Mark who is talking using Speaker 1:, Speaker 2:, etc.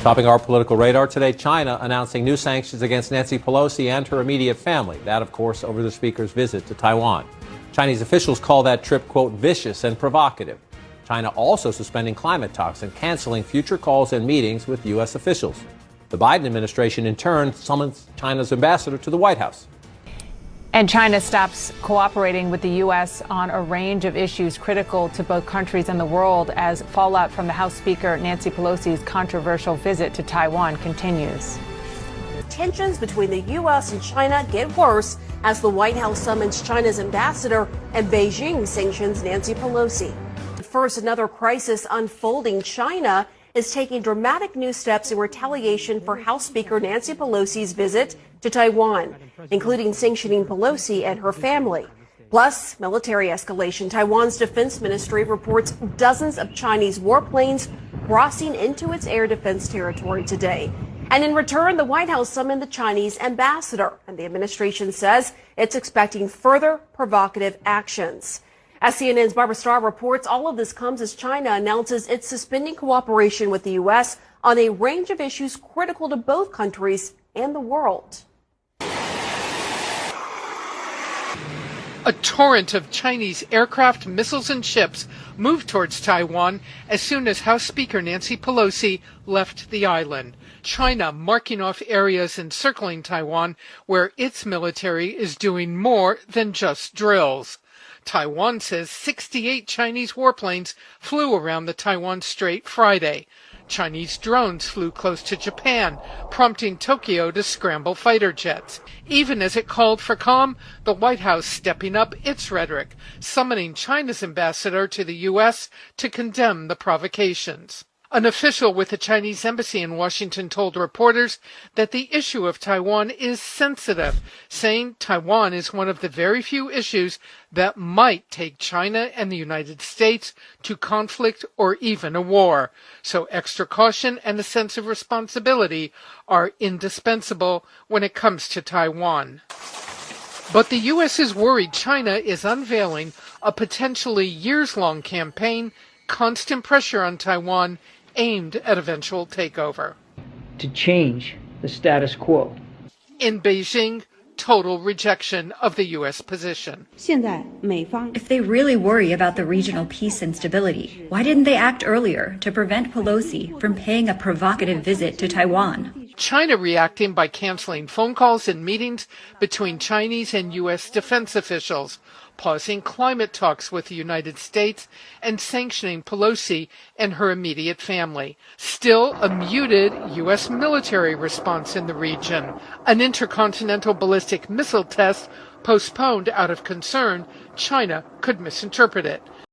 Speaker 1: Topping our political radar today, China announcing new sanctions against Nancy Pelosi and her immediate family. That, of course, over the speaker's visit to Taiwan. Chinese officials call that trip, quote, vicious and provocative. China also suspending climate talks and canceling future calls and meetings with U.S. officials. The Biden administration, in turn, summons China's ambassador to the White House.
Speaker 2: And China stops cooperating with the U.S. on a range of issues critical to both countries and the world as fallout from the House Speaker Nancy Pelosi's controversial visit to Taiwan continues.
Speaker 3: Tensions between the U.S. and China get worse as the White House summons China's ambassador and Beijing sanctions Nancy Pelosi. First, another crisis unfolding. China is taking dramatic new steps in retaliation for House Speaker Nancy Pelosi's visit to Taiwan, including sanctioning Pelosi and her family. Plus, military escalation. Taiwan's defense ministry reports dozens of Chinese warplanes crossing into its air defense territory today. And in return, the White House summoned the Chinese ambassador, and the administration says it's expecting further provocative actions. As CNN's Barbara Starr reports, all of this comes as China announces it's suspending cooperation with the U.S. on a range of issues critical to both countries and the world.
Speaker 4: A torrent of Chinese aircraft, missiles, and ships moved towards Taiwan as soon as House Speaker Nancy Pelosi left the island. China marking off areas encircling Taiwan where its military is doing more than just drills. Taiwan says 68 Chinese warplanes flew around the Taiwan Strait Friday. Chinese drones flew close to Japan, prompting Tokyo to scramble fighter jets. Even as it called for calm, the White House stepping up its rhetoric, summoning China's ambassador to the U.S. to condemn the provocations. An official with the Chinese embassy in Washington told reporters that the issue of Taiwan is sensitive, saying Taiwan is one of the very few issues that might take China and the United States to conflict or even a war. So extra caution and a sense of responsibility are indispensable when it comes to Taiwan. But the U.S. is worried China is unveiling a potentially years-long campaign, constant pressure on Taiwan, aimed at eventual takeover.
Speaker 5: To change the status quo.
Speaker 4: In Beijing, total rejection of the U.S. position.
Speaker 6: If they really worry about the regional peace and stability, why didn't they act earlier to prevent Pelosi from paying a provocative visit to Taiwan?
Speaker 4: China reacting by canceling phone calls and meetings between Chinese and U.S. defense officials, pausing climate talks with the United States, and sanctioning Pelosi and her immediate family. Still a muted U.S. military response in the region. An intercontinental ballistic missile test postponed out of concern China could misinterpret it.